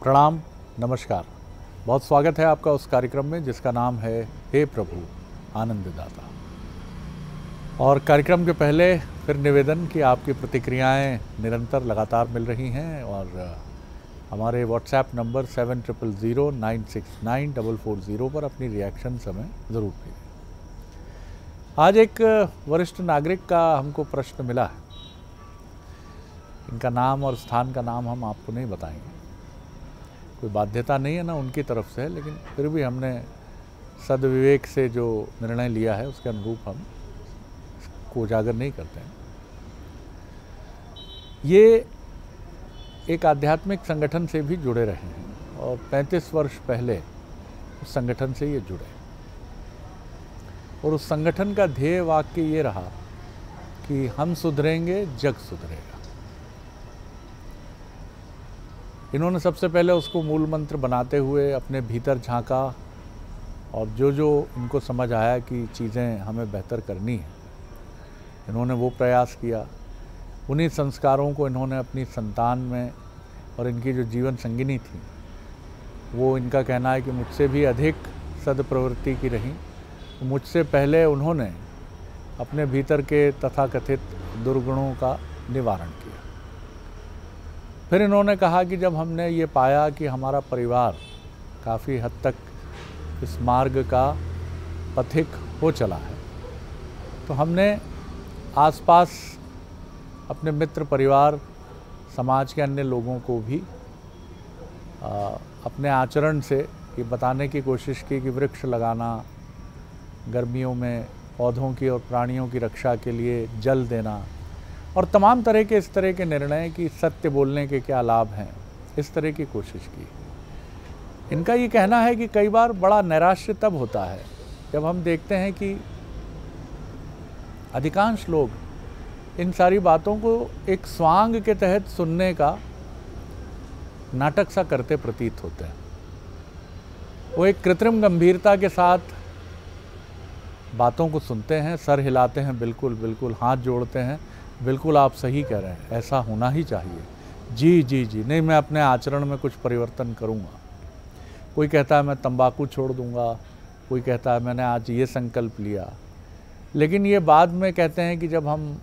प्रणाम, नमस्कार। बहुत स्वागत है आपका उस कार्यक्रम में जिसका नाम है हे प्रभु आनंददाता। और कार्यक्रम के पहले फिर निवेदन कि आपकी प्रतिक्रियाएं निरंतर लगातार मिल रही हैं और हमारे व्हाट्सएप नंबर 7009694440 पर अपनी रिएक्शन हमें ज़रूर भेजें। आज एक वरिष्ठ नागरिक का हमको प्रश्न मिला है। इनका नाम और स्थान का नाम हम आपको नहीं बताएंगे, कोई बाध्यता नहीं है ना उनकी तरफ से, लेकिन फिर भी हमने सद्विवेक से जो निर्णय लिया है उसके अनुरूप हम इसको उजागर नहीं करते हैं। ये एक आध्यात्मिक संगठन से भी जुड़े रहे हैं और 35 वर्ष पहले उस संगठन से ये जुड़े और उस संगठन का ध्येय वाक्य ये रहा कि हम सुधरेंगे, जग सुधरेगा। इन्होंने सबसे पहले उसको मूल मंत्र बनाते हुए अपने भीतर झांका और जो जो इनको समझ आया कि चीज़ें हमें बेहतर करनी है, इन्होंने वो प्रयास किया। उन्हीं संस्कारों को इन्होंने अपनी संतान में, और इनकी जो जीवन संगिनी थी वो इनका कहना है कि मुझसे भी अधिक सद्प्रवृत्ति की रही। मुझसे पहले उन्होंने अपने भीतर के तथाकथित दुर्गुणों का निवारण किया। फिर इन्होंने कहा कि जब हमने ये पाया कि हमारा परिवार काफ़ी हद तक इस मार्ग का पथिक हो चला है, तो हमने आसपास अपने मित्र परिवार, समाज के अन्य लोगों को भी अपने आचरण से ये बताने की कोशिश की कि वृक्ष लगाना, गर्मियों में पौधों की और प्राणियों की रक्षा के लिए जल देना और तमाम तरह के इस तरह के निर्णय कि सत्य बोलने के क्या लाभ हैं, इस तरह की कोशिश की। इनका ये कहना है कि कई बार बड़ा नैराश्य तब होता है जब हम देखते हैं कि अधिकांश लोग इन सारी बातों को एक स्वांग के तहत सुनने का नाटक सा करते प्रतीत होते हैं। वो एक कृत्रिम गंभीरता के साथ बातों को सुनते हैं, सर हिलाते हैं, बिल्कुल बिल्कुल, हाथ जोड़ते हैं, बिल्कुल आप सही कह रहे हैं, ऐसा होना ही चाहिए, जी जी जी, नहीं मैं अपने आचरण में कुछ परिवर्तन करूँगा। कोई कहता है मैं तंबाकू छोड़ दूँगा, कोई कहता है मैंने आज ये संकल्प लिया। लेकिन ये बाद में कहते हैं कि जब हम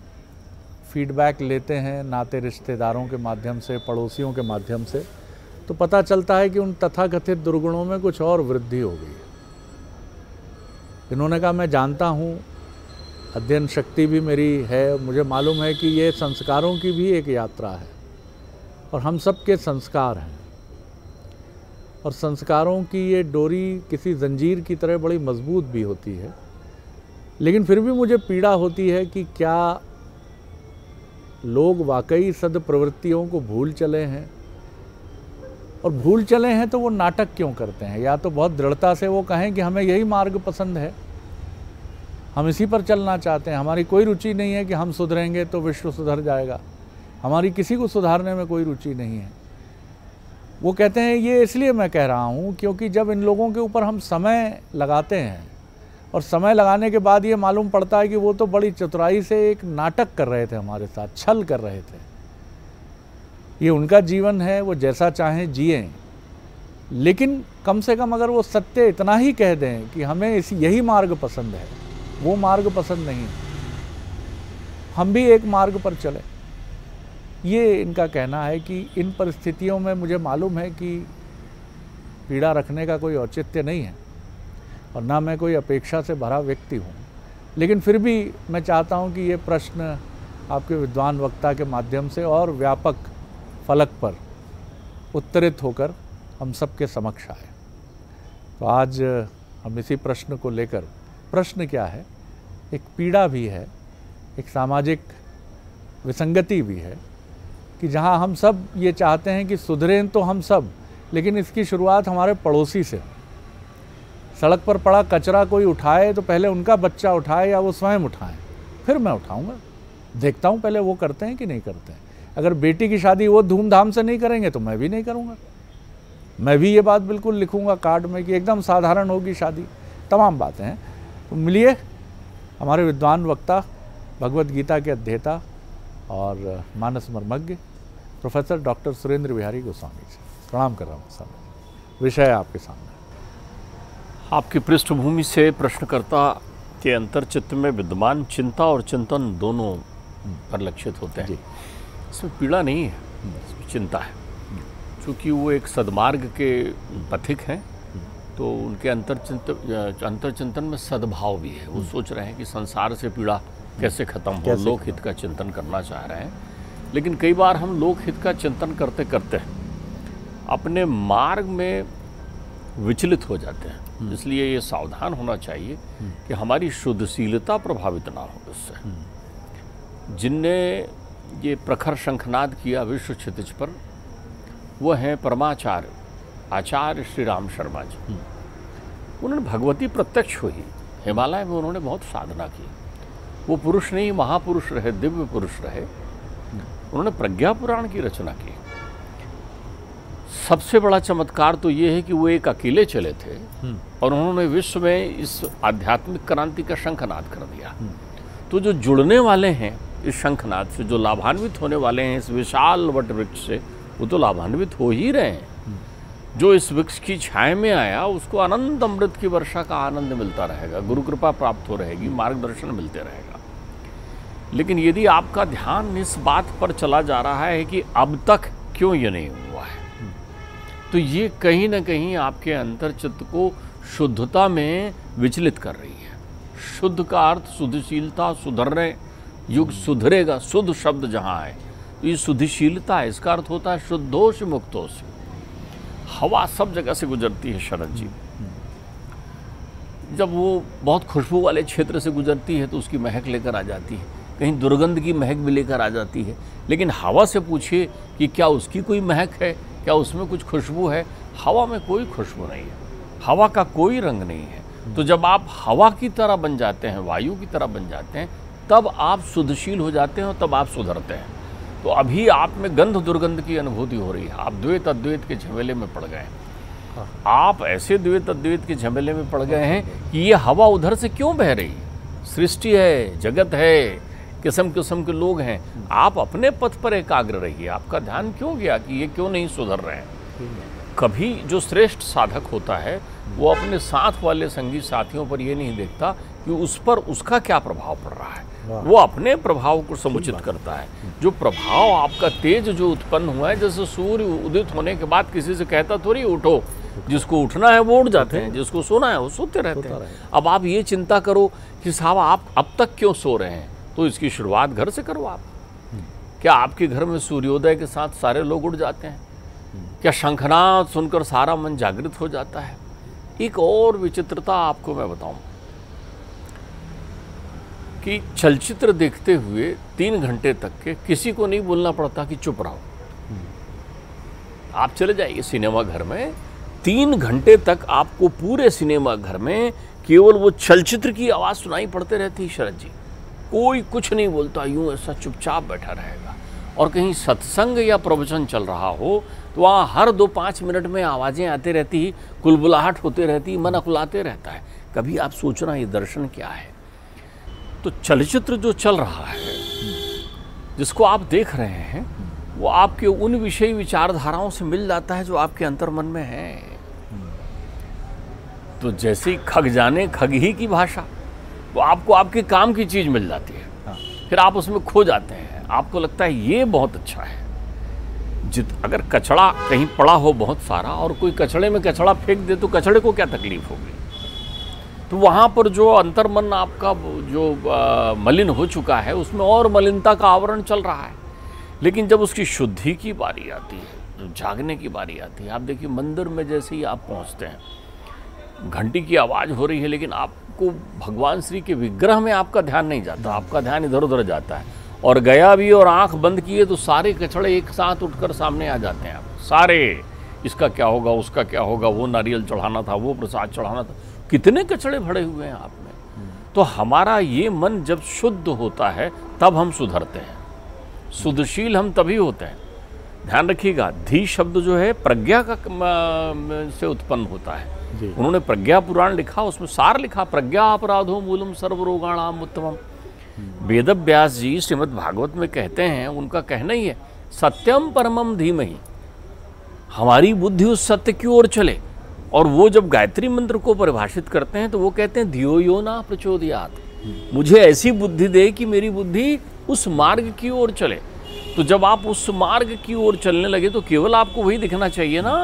फीडबैक लेते हैं नाते रिश्तेदारों के माध्यम से, पड़ोसियों के माध्यम से, तो पता चलता है कि उन तथाकथित दुर्गुणों में कुछ और वृद्धि हो गई। इन्होंने कहा मैं जानता हूँ, अध्ययन शक्ति भी मेरी है, मुझे मालूम है कि ये संस्कारों की भी एक यात्रा है और हम सब के संस्कार हैं और संस्कारों की ये डोरी किसी जंजीर की तरह बड़ी मजबूत भी होती है। लेकिन फिर भी मुझे पीड़ा होती है कि क्या लोग वाकई सद्प्रवृत्तियों को भूल चले हैं, और भूल चले हैं तो वो नाटक क्यों करते हैं? या तो बहुत दृढ़ता से वो कहें कि हमें यही मार्ग पसंद है, हम इसी पर चलना चाहते हैं, हमारी कोई रुचि नहीं है कि हम सुधरेंगे तो विश्व सुधर जाएगा, हमारी किसी को सुधारने में कोई रुचि नहीं है। वो कहते हैं, ये इसलिए मैं कह रहा हूँ क्योंकि जब इन लोगों के ऊपर हम समय लगाते हैं और समय लगाने के बाद ये मालूम पड़ता है कि वो तो बड़ी चतुराई से एक नाटक कर रहे थे, हमारे साथ छल कर रहे थे। ये उनका जीवन है, वो जैसा चाहें जिएं, लेकिन कम से कम अगर वो सत्य इतना ही कह दें कि हमें यही मार्ग पसंद है, वो मार्ग पसंद नहीं, हम भी एक मार्ग पर चले। ये इनका कहना है कि इन परिस्थितियों में मुझे मालूम है कि पीड़ा रखने का कोई औचित्य नहीं है और ना मैं कोई अपेक्षा से भरा व्यक्ति हूँ, लेकिन फिर भी मैं चाहता हूँ कि ये प्रश्न आपके विद्वान वक्ता के माध्यम से और व्यापक फलक पर उत्तरित होकर हम सबके समक्ष आए। तो आज हम इसी प्रश्न को लेकर, प्रश्न क्या है, एक पीड़ा भी है, एक सामाजिक विसंगति भी है कि जहाँ हम सब ये चाहते हैं कि सुधरें तो हम सब, लेकिन इसकी शुरुआत हमारे पड़ोसी से। सड़क पर पड़ा कचरा कोई उठाए तो पहले उनका बच्चा उठाए या वो स्वयं उठाएं, फिर मैं उठाऊंगा। देखता हूँ पहले वो करते हैं कि नहीं करते हैं। अगर बेटी की शादी वो धूमधाम से नहीं करेंगे तो मैं भी नहीं करूँगा। मैं भी ये बात बिल्कुल लिखूँगा कार्ड में कि एकदम साधारण होगी शादी। तमाम बातें हैं। तो मिलिए हमारे विद्वान वक्ता, भगवद गीता के अध्येता और मानस मर्मज्ञ प्रोफेसर डॉक्टर सुरेंद्र बिहारी गोस्वामी जी। प्रणाम कर रहा हूँ सामने, विषय आपके सामने। आपकी पृष्ठभूमि से प्रश्नकर्ता के अंतर्चित्त में विद्यमान चिंता और चिंतन दोनों परिलक्षित होते हैं। इसमें पीड़ा नहीं है, इसमें चिंता है। चूँकि वो एक सद्मार्ग के पथिक हैं, तो उनके अंतर्चिंतन में सद्भाव भी है। वो सोच रहे हैं कि संसार से पीड़ा कैसे खत्म हो, लोकहित का चिंतन करना चाह रहे हैं। लेकिन कई बार हम लोकहित का चिंतन करते करते अपने मार्ग में विचलित हो जाते हैं। इसलिए ये सावधान होना चाहिए कि हमारी शुद्धशीलता प्रभावित ना हो इससे। जिनने ये प्रखर शंखनाद किया विश्व क्षितिज पर, वो हैं परमाचार्य आचार्य श्री राम शर्मा जी। उन्होंने भगवती प्रत्यक्ष हुई, हिमालय में उन्होंने बहुत साधना की। वो पुरुष नहीं, महापुरुष रहे, दिव्य पुरुष रहे। उन्होंने प्रज्ञा पुराण की रचना की। सबसे बड़ा चमत्कार तो ये है कि वो एक अकेले चले थे और उन्होंने विश्व में इस आध्यात्मिक क्रांति का शंखनाद कर दिया। तो जो जुड़ने वाले हैं इस शंखनाद से, जो लाभान्वित होने वाले हैं इस विशाल वट वृक्ष से, वो तो लाभान्वित हो ही रहे हैं। जो इस वृक्ष की छाया में आया उसको अनंत अमृत की वर्षा का आनंद मिलता रहेगा, गुरु कृपा प्राप्त हो रहेगी, मार्गदर्शन मिलते रहेगा। लेकिन यदि आपका ध्यान इस बात पर चला जा रहा है कि अब तक क्यों ये नहीं हुआ है, तो ये कहीं ना कहीं आपके अंतर्चित्त को शुद्धता में विचलित कर रही है। शुद्ध का अर्थ शुद्धशीलता, सुधरने, युग सुधरेगा, शुद्ध शब्द जहाँ है तो ये शुद्धशीलता है। इसका अर्थ होता है शुद्धोष मुक्तोष। हवा सब जगह से गुजरती है शरद जी। जब वो बहुत खुशबू वाले क्षेत्र से गुजरती है तो उसकी महक लेकर आ जाती है, कहीं दुर्गंध की महक भी लेकर आ जाती है। लेकिन हवा से पूछिए कि क्या उसकी कोई महक है, क्या उसमें कुछ खुशबू है? हवा में कोई खुशबू नहीं है, हवा का कोई रंग नहीं है। तो जब आप हवा की तरह बन जाते हैं, वायु की तरह बन जाते हैं, तब आप शुद्धशील हो जाते हैं और तब आप सुधरते हैं। तो अभी आप में गंध दुर्गंध की अनुभूति हो रही है, आप द्वैत अद्वैत के झमेले में पड़ गए हैं। आप ऐसे द्वैत अद्वैत के झमेले में पड़ गए हैं कि ये हवा उधर से क्यों बह रही है? सृष्टि है, जगत है, किस्म किस्म के लोग हैं। आप अपने पथ पर एकाग्र रहिए। आपका ध्यान क्यों गया कि ये क्यों नहीं सुधर रहे हैं? कभी जो श्रेष्ठ साधक होता है वो अपने साथ वाले संगी साथियों पर ये नहीं देखता कि उस पर उसका क्या प्रभाव पड़ रहा है, वो अपने प्रभाव को समुचित करता है। जो प्रभाव आपका तेज जो उत्पन्न हुआ है, जैसे सूर्य उदित होने के बाद किसी से कहता थोड़ी उठो, जिसको उठना है वो उठ जाते हैं, जिसको सोना है वो सोते रहते हैं। अब आप ये चिंता करो कि साहब आप अब तक क्यों सो रहे हैं, तो इसकी शुरुआत घर से करो आप। क्या आपके घर में सूर्योदय के साथ सारे लोग उठ जाते हैं? क्या शंखनाद सुनकर सारा मन जागृत हो जाता है? एक और विचित्रता आपको मैं बताऊं कि चलचित्र देखते हुए 3 घंटे तक के किसी को नहीं बोलना पड़ता कि चुप रहो। आप चले जाइए सिनेमा घर में, 3 घंटे तक आपको पूरे सिनेमा घर में केवल वो चलचित्र की आवाज़ सुनाई पड़ते रहती है शरद जी। कोई कुछ नहीं बोलता, यूं ऐसा चुपचाप बैठा रहेगा। और कहीं सत्संग या प्रवचन चल रहा हो तो वहाँ हर 2-5 मिनट में आवाज़ें आती रहती ही, कुलबुलाहट होती रहती, मन अकुलाते रहता है। कभी आप सोचना ये दर्शन क्या है? तो चलचित्र जो चल रहा है, जिसको आप देख रहे हैं, वो आपके उन विषयी विचारधाराओं से मिल जाता है जो आपके अंतर्मन में है। तो जैसे ही खग जाने खग ही की भाषा, वो आपको आपके काम की चीज़ मिल जाती है। फिर आप उसमें खो जाते हैं, आपको लगता है ये बहुत अच्छा है। अगर कचड़ा कहीं पड़ा हो बहुत सारा और कोई कचड़े में कचड़ा फेंक दे तो कचड़े को क्या तकलीफ होगी? तो वहाँ पर जो अंतर्मन आपका जो मलिन हो चुका है, उसमें और मलिनता का आवरण चल रहा है। लेकिन जब उसकी शुद्धि की बारी आती है, जागने की बारी आती है, आप देखिए मंदिर में जैसे ही आप पहुँचते हैं, घंटी की आवाज़ हो रही है, लेकिन आपको भगवान श्री के विग्रह में आपका ध्यान नहीं जाता, आपका ध्यान इधर उधर जाता है। और गया भी और आंख बंद किए तो सारे कचड़े एक साथ उठकर सामने आ जाते हैं। आप सारे, इसका क्या होगा, उसका क्या होगा, वो नारियल चढ़ाना था, वो प्रसाद चढ़ाना था, कितने कचड़े भरे हुए हैं आप में। तो हमारा ये मन जब शुद्ध होता है तब हम सुधरते हैं। शुद्धशील हम तभी होते हैं। ध्यान रखिएगा, धी शब्द जो है प्रज्ञा का से उत्पन्न होता है। उन्होंने प्रज्ञा पुराण लिखा, उसमें सार लिखा, प्रज्ञा अपराधो मूलम सर्वरोगाणाम उत्तमम। वेद व्यास जी श्रीमद् भागवत में कहते हैं, उनका कहना ही है, सत्यम परमम धीमहि। हमारी बुद्धि उस सत्य की ओर चले। और वो जब गायत्री मंत्र को परिभाषित करते हैं तो वो कहते हैं धियो यो न प्रचोदयात्, मुझे ऐसी बुद्धि दे कि मेरी बुद्धि उस मार्ग की ओर चले। तो जब आप उस मार्ग की ओर चलने लगे तो केवल आपको वही दिखना चाहिए ना।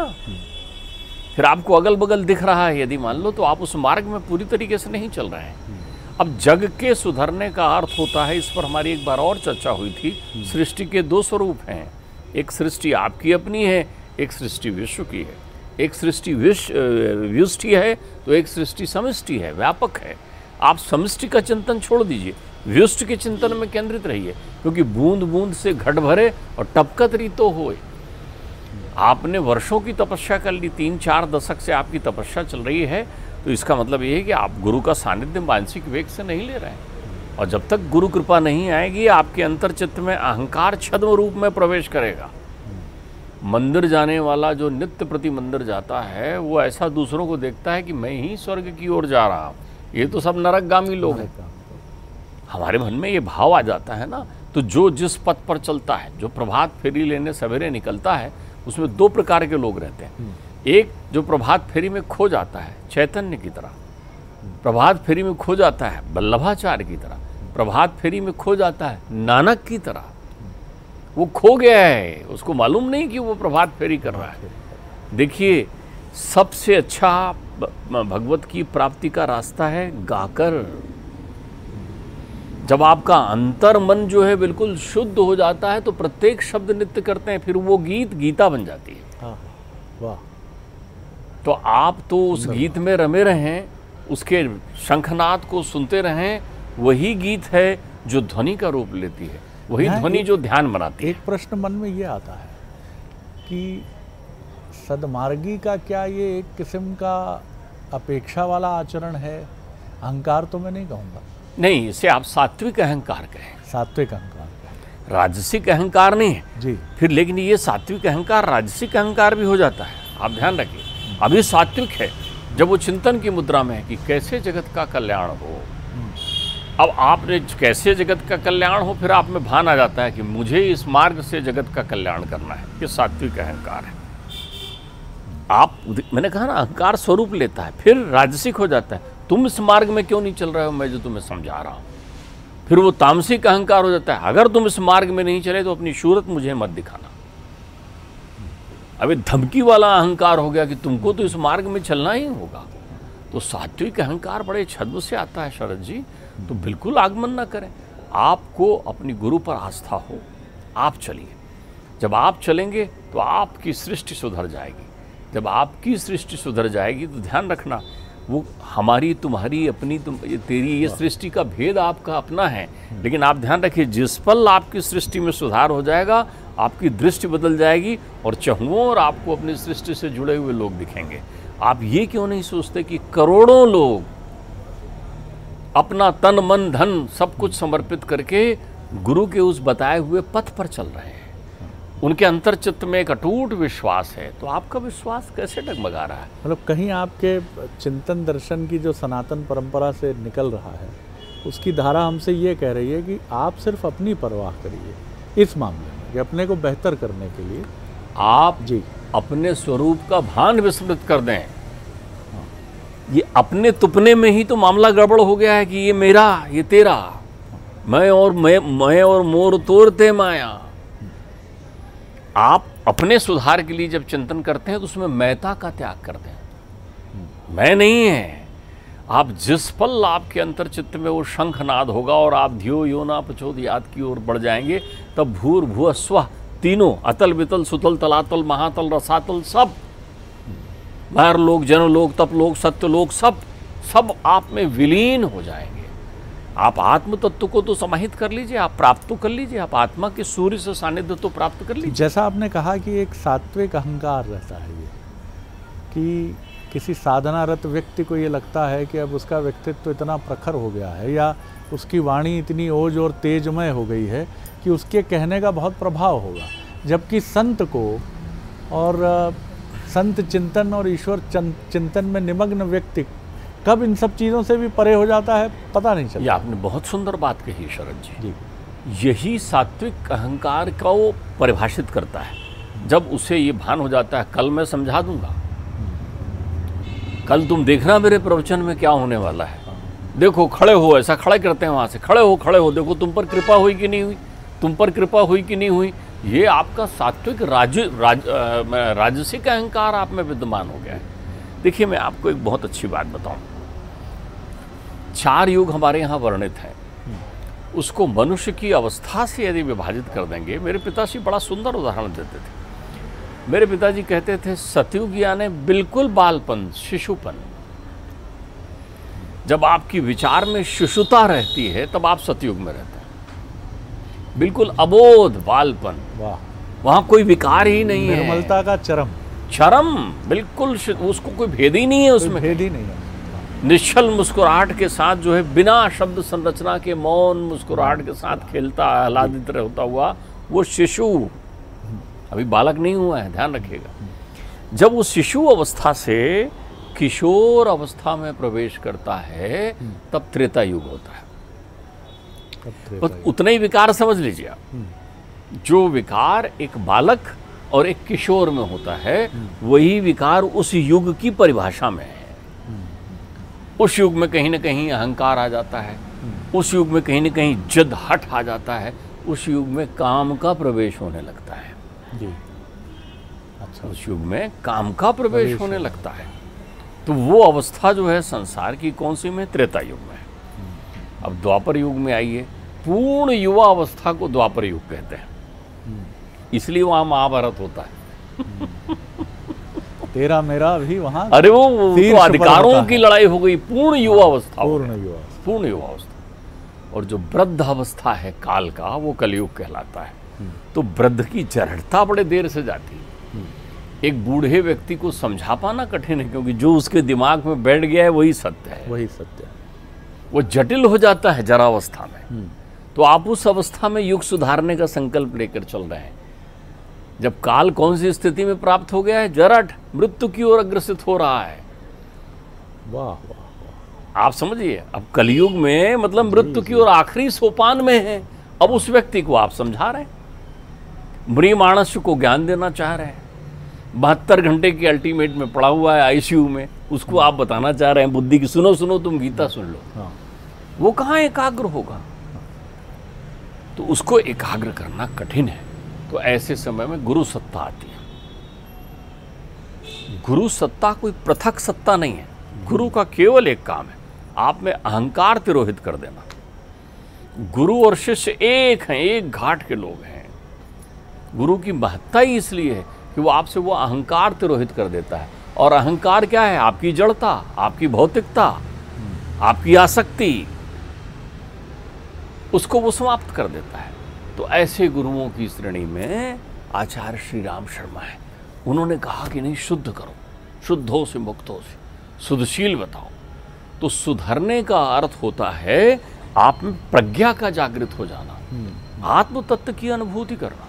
फिर आपको अगल बगल दिख रहा है यदि मान लो, तो आप उस मार्ग में पूरी तरीके से नहीं चल रहे हैं। अब जग के सुधरने का अर्थ होता है, इस पर हमारी एक बार और चर्चा हुई थी, सृष्टि के दो स्वरूप हैं। एक सृष्टि आपकी अपनी है, एक सृष्टि विश्व की है। एक सृष्टि व्युष्टि है तो एक सृष्टि समष्टि है, व्यापक है। आप समष्टि का चिंतन छोड़ दीजिए, व्युष्ट के चिंतन में केंद्रित रहिए, क्योंकि बूंद बूंद से घट भरे और टपकत रीतो होए। आपने वर्षों की तपस्या कर ली, 3-4 दशक से आपकी तपस्या चल रही है, तो इसका मतलब ये है कि आप गुरु का सानिध्य मानसिक वेग से नहीं ले रहे हैं। और जब तक गुरु कृपा नहीं आएगी, आपके अंतर्चित्त में अहंकार छद्म रूप में प्रवेश करेगा। मंदिर जाने वाला जो नित्य प्रति मंदिर जाता है, वो ऐसा दूसरों को देखता है कि मैं ही स्वर्ग की ओर जा रहा हूँ, ये तो सब नरकगामी लोग हैं। हमारे मन में ये भाव आ जाता है ना। तो जो जिस पथ पर चलता है, जो प्रभात फेरी लेने सवेरे निकलता है, उसमें 2 प्रकार के लोग रहते हैं। एक जो प्रभात फेरी में खो जाता है चैतन्य की तरह, प्रभात फेरी में खो जाता है वल्लभाचार्य की तरह, प्रभात फेरी में खो जाता है नानक की तरह। वो खो गया है, उसको मालूम नहीं कि वो प्रभात फेरी कर रहा है। देखिए, सबसे अच्छा भगवत की प्राप्ति का रास्ता है गाकर। जब आपका अंतर मन जो है बिल्कुल शुद्ध हो जाता है तो प्रत्येक शब्द नृत्य करते हैं, फिर वो गीत गीता बन जाती है। वाह। तो आप तो उस गीत में रमे रहें, उसके शंखनाद को सुनते रहें। वही गीत है जो ध्वनि का रूप लेती है, वही ध्वनि जो ध्यान बनाती है। एक प्रश्न मन में ये आता है कि सदमार्गी का क्या ये एक किस्म का अपेक्षा वाला आचरण है? अहंकार तो मैं नहीं कहूँगा। नहीं, इसे आप सात्विक अहंकार कहें। सात्विक अहंकार, राजसिक अहंकार नहीं है जी। फिर लेकिन ये सात्विक अहंकार राजसिक अहंकार भी हो जाता है, आप ध्यान रखिए। अभी सात्विक है जब वो चिंतन की मुद्रा में है कि कैसे जगत का कल्याण हो। अब आपने कैसे जगत का कल्याण हो, फिर आप में भान आ जाता है कि मुझे इस मार्ग से जगत का कल्याण करना है। ये सात्विक अहंकार है। आप, मैंने कहा ना, अहंकार स्वरूप लेता है, फिर राजसिक हो जाता है। तुम इस मार्ग में क्यों नहीं चल रहे हो, मैं जो तुम्हें समझा रहा हूं। फिर वो तामसिक अहंकार हो जाता है, अगर तुम इस मार्ग में नहीं चले तो अपनी शूरत मुझे मत दिखाना। अभी धमकी वाला अहंकार हो गया कि तुमको तो इस मार्ग में चलना ही होगा। तो सात्विक अहंकार बड़े छद्म से आता है शरद जी। तो बिल्कुल आगमन ना करें। आपको अपनी गुरु पर आस्था हो, आप चलिए। जब आप चलेंगे तो आपकी सृष्टि सुधर जाएगी। जब आपकी सृष्टि सुधर जाएगी तो ध्यान रखना, वो हमारी तुम्हारी अपनी तेरी ये सृष्टि का भेद आपका अपना है। लेकिन आप ध्यान रखिए, जिस पल आपकी सृष्टि में सुधार हो जाएगा, आपकी दृष्टि बदल जाएगी और चहुओं और आपको अपनी सृष्टि से जुड़े हुए लोग दिखेंगे। आप ये क्यों नहीं सोचते कि करोड़ों लोग अपना तन मन धन सब कुछ समर्पित करके गुरु के उस बताए हुए पथ पर चल रहे हैं। उनके अंतर्चित्त में एक अटूट विश्वास है। तो आपका विश्वास कैसे डगमगा रहा है? मतलब कहीं आपके चिंतन दर्शन की जो सनातन परंपरा से निकल रहा है, उसकी धारा हमसे ये कह रही है कि आप सिर्फ अपनी परवाह करिए इस मामले में, कि अपने को बेहतर करने के लिए आप जी अपने स्वरूप का भान विस्मृत कर दें। ये अपने तुपने में ही तो मामला गड़बड़ हो गया है कि ये मेरा, ये तेरा, मैं और मोर तोड़ते माया। आप अपने सुधार के लिए जब चिंतन करते हैं तो उसमें मैता का त्याग कर दें। मैं नहीं है। आप जिस पल आपके अंतर्चित्त में वो शंखनाद होगा और आप धियो यो न प्रचोदयात् की ओर बढ़ जाएंगे, तब भूर भुवः स्वः तीनों, अतल वितल सुतल तलातल महातल रसातल, सब बाहर लोग, जनलोक, तपलोक, सत्यलोक, सब आप में विलीन हो जाएंगे। आप आत्म तत्व को तो समाहित कर लीजिए, आप प्राप्त तो कर लीजिए, आप आत्मा के सूर्य से सानिध्य तो प्राप्त कर लीजिए। जैसा आपने कहा कि एक सात्विक अहंकार रहता है ये, कि किसी साधनारत व्यक्ति को ये लगता है कि अब उसका व्यक्तित्व तो इतना प्रखर हो गया है, या उसकी वाणी इतनी ओज और तेजमय हो गई है कि उसके कहने का बहुत प्रभाव होगा। जबकि संत को और संत चिंतन और ईश्वर चिंतन में निमग्न व्यक्ति कब इन सब चीज़ों से भी परे हो जाता है, पता नहीं चलता। ये आपने बहुत सुंदर बात कही शरद जी। यही सात्विक अहंकार को परिभाषित करता है। जब उसे ये भान हो जाता है कल मैं समझा दूंगा, कल तुम देखना मेरे प्रवचन में क्या होने वाला है, देखो खड़े हो, ऐसा खड़े करते हैं वहाँ से, खड़े हो, देखो तुम पर कृपा हुई कि नहीं हुई, तुम पर कृपा हुई कि नहीं हुई। ये आपका सात्विक राजसिक अहंकार आप में विद्यमान हो गया है। देखिए मैं आपको एक बहुत अच्छी बात बताऊं, 4 युग हमारे यहाँ वर्णित हैं, उसको मनुष्य की अवस्था से यदि विभाजित कर देंगे, मेरे पिताजी बड़ा सुंदर उदाहरण देते थे। मेरे पिताजी कहते थे सतयुग यानी बिल्कुल बालपन, शिशुपन। जब आपकी विचार में शिशुता रहती है तब आप सतयुग में रहते हैं, बिल्कुल अबोध बालपन, वाह, वहां कोई विकार ही नहीं है, निर्मलता का चरम, बिल्कुल उसको कोई भेद ही नहीं है, उसमें भेद ही नहीं है। निश्चल मुस्कुराहट के साथ जो है, बिना शब्द संरचना के मौन मुस्कुराहट के साथ खेलता आह्लादित होता हुआ वो शिशु, अभी बालक नहीं हुआ है, ध्यान रखिएगा। जब वो शिशु अवस्था से किशोर अवस्था में प्रवेश करता है तब त्रेता युग होता है। बस उतने ही विकार समझ लीजिए आप, जो विकार एक बालक और एक किशोर में होता है, वही विकार उस युग की परिभाषा में है। उस युग में कहीं ना कहीं अहंकार आ जाता है, उस युग में कहीं ना कहीं जिद हट आ जाता है, उस युग में काम का प्रवेश होने लगता है जी। अच्छा, उस युग में काम का प्रवेश होने लगता है। तो वो अवस्था जो है संसार की कौन सी में? त्रेता युग में। अब द्वापर युग में आइए, पूर्ण युवा अवस्था को द्वापर युग कहते हैं, इसलिए वहां महाभारत होता है। तेरा मेरा भी वहां, अरे वो तो अधिकारों की लड़ाई हो गई, पूर्ण युवा अवस्था, पूर्ण युवा अवस्था। और जो वृद्ध अवस्था है काल का, वो कलयुग कहलाता है। तो वृद्ध की जड़ता बड़े देर से जाती है। एक बूढ़े व्यक्ति को समझा पाना कठिन है, क्योंकि जो उसके दिमाग में बैठ गया है वही सत्य है, वही सत्य है। वो जटिल हो जाता है जरावस्था में। तो आप उस अवस्था में युग सुधारने का संकल्प लेकर चल रहे हैं। जब काल कौन सी स्थिति में प्राप्त हो गया है? जरठ, मृत्यु की ओर अग्रसित हो रहा है। वाह वाह वाह, आप समझिए, अब कलयुग में मतलब मृत्यु की ओर आखिरी सोपान में है। अब उस व्यक्ति को आप समझा रहे हैं, मृमाणस को ज्ञान देना चाह रहे हैं, 72 घंटे की अल्टीमेट में पड़ा हुआ है आईसीयू में, उसको आप बताना चाह रहे हैं बुद्धि की, सुनो सुनो तुम गीता सुन लो। हाँ। वो कहाँ एकाग्र होगा? तो उसको एकाग्र करना कठिन है। तो ऐसे समय में गुरु सत्ता आती है। गुरु सत्ता कोई पृथक सत्ता नहीं है। गुरु का केवल एक काम है, आप में अहंकार तिरोहित कर देना। गुरु और शिष्य एक हैं, एक घाट के लोग हैं। गुरु की महत्ता ही इसलिए है कि वो आपसे वो अहंकार तिरोहित कर देता है। और अहंकार क्या है? आपकी जड़ता, आपकी भौतिकता, आपकी आसक्ति, उसको वो समाप्त कर देता है। तो ऐसे गुरुओं की श्रेणी में आचार्य श्री राम शर्मा है। उन्होंने कहा कि नहीं, शुद्ध करो, शुद्धों से मुक्तों से शुद्धशील बताओ। तो सुधरने का अर्थ होता है आप में प्रज्ञा का जागृत हो जाना, आत्म तत्व की अनुभूति करना।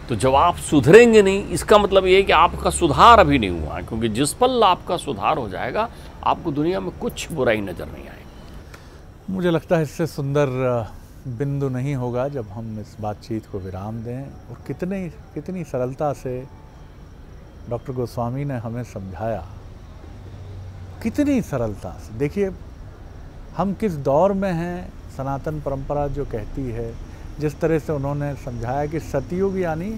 तो जब आप सुधरेंगे नहीं, इसका मतलब ये है कि आपका सुधार अभी नहीं हुआ, क्योंकि जिस पल आपका सुधार हो जाएगा आपको दुनिया में कुछ बुराई नजर नहीं आएगी। मुझे लगता है इससे सुंदर बिंदु नहीं होगा जब हम इस बातचीत को विराम दें। और कितनी सरलता से डॉक्टर गोस्वामी ने हमें समझाया, कितनी सरलता से। देखिए हम किस दौर में हैं, सनातन परंपरा जो कहती है, जिस तरह से उन्होंने समझाया कि सतयुग यानी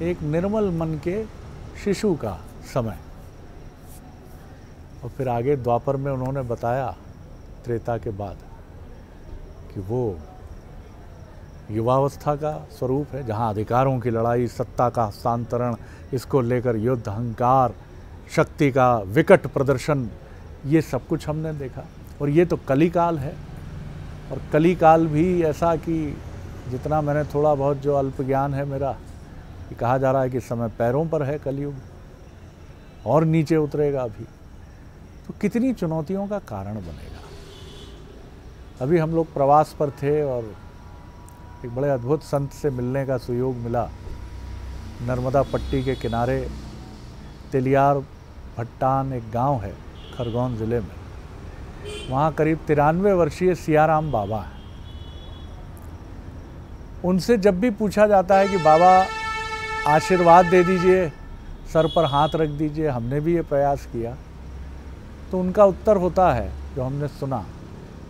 एक निर्मल मन के शिशु का समय। और फिर आगे द्वापर में उन्होंने बताया, त्रेता के बाद, कि वो युवावस्था का स्वरूप है, जहाँ अधिकारों की लड़ाई, सत्ता का हस्तांतरण, इसको लेकर युद्ध, अहंकार, शक्ति का विकट प्रदर्शन, ये सब कुछ हमने देखा। और ये तो कलिकाल है। और कलिकाल भी ऐसा कि जितना मैंने थोड़ा बहुत जो अल्प ज्ञान है मेरा, कि कहा जा रहा है कि समय पैरों पर है कलयुग, और नीचे उतरेगा अभी। तो कितनी चुनौतियों का कारण बनेगा। अभी हम लोग प्रवास पर थे और एक बड़े अद्भुत संत से मिलने का सुयोग मिला। नर्मदा पट्टी के किनारे तेलियार भट्टान एक गांव है खरगोन ज़िले में। वहाँ करीब 93 वर्षीय सियाराम बाबा हैं। उनसे जब भी पूछा जाता है कि बाबा आशीर्वाद दे दीजिए, सर पर हाथ रख दीजिए, हमने भी ये प्रयास किया। तो उनका उत्तर होता है जो हमने सुना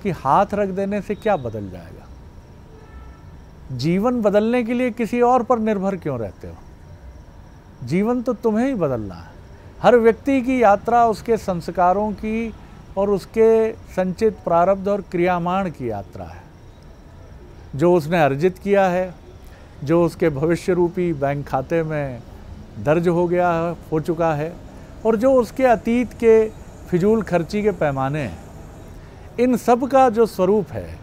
कि हाथ रख देने से क्या बदल जाएगा, जीवन बदलने के लिए किसी और पर निर्भर क्यों रहते हो, जीवन तो तुम्हें ही बदलना है। हर व्यक्ति की यात्रा उसके संस्कारों की और उसके संचित प्रारब्ध और क्रियामाण की यात्रा है। जो उसने अर्जित किया है, जो उसके भविष्य रूपी बैंक खाते में दर्ज हो चुका है, और जो उसके अतीत के फिजूल खर्ची के पैमाने हैं, इन सब का जो स्वरूप है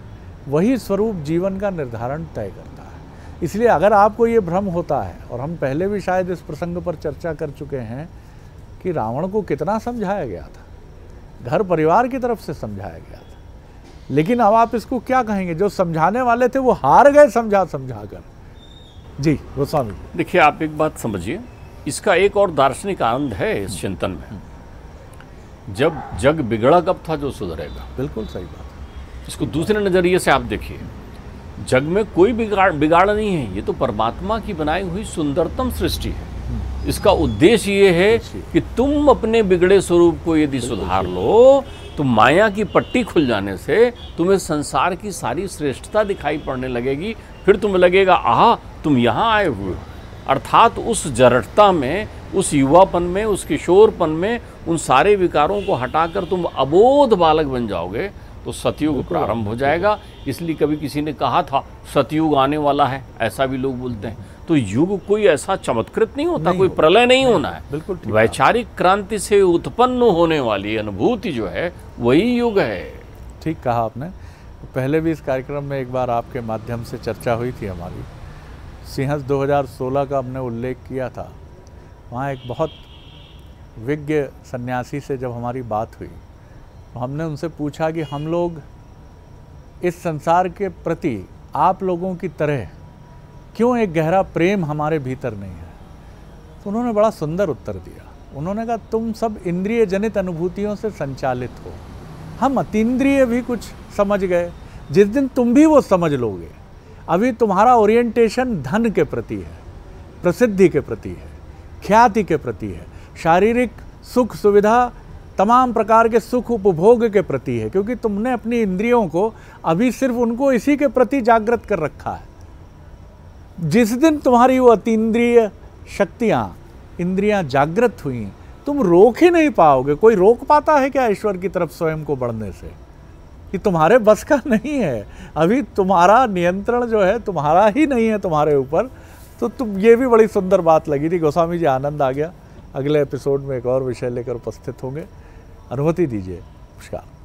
वही स्वरूप जीवन का निर्धारण तय करता है। इसलिए अगर आपको ये भ्रम होता है, और हम पहले भी शायद इस प्रसंग पर चर्चा कर चुके हैं कि रावण को कितना समझाया गया था, घर परिवार की तरफ से समझाया गया था, लेकिन अब आप इसको क्या कहेंगे, जो समझाने वाले थे वो हार गए समझा कर। जी गोस्वामी, देखिए आप एक बात समझिए, इसका एक और दार्शनिक आनंद है इस चिंतन में। जब जग बिगड़ा कब था जो सुधरेगा। बिल्कुल सही बात है। इसको दूसरे नजरिए से आप देखिए, जग में कोई बिगाड़ नहीं है, ये तो परमात्मा की बनाई हुई सुंदरतम सृष्टि है। इसका उद्देश्य ये है कि तुम अपने बिगड़े स्वरूप को यदि सुधार लो तो माया की पट्टी खुल जाने से तुम्हें संसार की सारी श्रेष्ठता दिखाई पड़ने लगेगी। फिर तुम्हें लगेगा आहा तुम यहाँ आए हुए हो। अर्थात उस जड़ता में, उस युवापन में, उस किशोरपन में उन सारे विकारों को हटाकर तुम अबोध बालक बन जाओगे तो सतयुग प्रारंभ हो जाएगा। इसलिए कभी किसी ने कहा था सतयुग आने वाला है, ऐसा भी लोग बोलते हैं। तो युग कोई ऐसा चमत्कृत नहीं होता, कोई प्रलय नहीं होना है। बिल्कुल वैचारिक क्रांति से उत्पन्न होने वाली अनुभूति जो है वही युग है। ठीक कहा आपने। पहले भी इस कार्यक्रम में एक बार आपके माध्यम से चर्चा हुई थी हमारी, सिंहस्थ 2016 का हमने उल्लेख किया था। वहाँ एक बहुत विज्ञ सन्यासी से जब हमारी बात हुई तो हमने उनसे पूछा कि हम लोग इस संसार के प्रति आप लोगों की तरह क्यों एक गहरा प्रेम हमारे भीतर नहीं है। तो उन्होंने बड़ा सुंदर उत्तर दिया। उन्होंने कहा तुम सब इंद्रिय जनित अनुभूतियों से संचालित हो, हम अतीन्द्रिय भी कुछ समझ गए। जिस दिन तुम भी वो समझ लोगे, अभी तुम्हारा ओरिएंटेशन धन के प्रति है, प्रसिद्धि के प्रति है, ख्याति के प्रति है, शारीरिक सुख सुविधा, तमाम प्रकार के सुख उपभोग के प्रति है, क्योंकि तुमने अपनी इंद्रियों को अभी सिर्फ उनको इसी के प्रति जागृत कर रखा है। जिस दिन तुम्हारी वो अतीन्द्रिय शक्तियाँ, इंद्रियां जागृत हुई, तुम रोक ही नहीं पाओगे। कोई रोक पाता है क्या ईश्वर की तरफ स्वयं को बढ़ने से? कि तुम्हारे बस का नहीं है, अभी तुम्हारा नियंत्रण जो है तुम्हारा ही नहीं है तुम्हारे ऊपर। तो तुम, ये भी बड़ी सुंदर बात लगी थी गोस्वामी जी, आनंद आ गया। अगले एपिसोड में एक और विषय लेकर उपस्थित होंगे, अनुमति दीजिए। नमस्कार।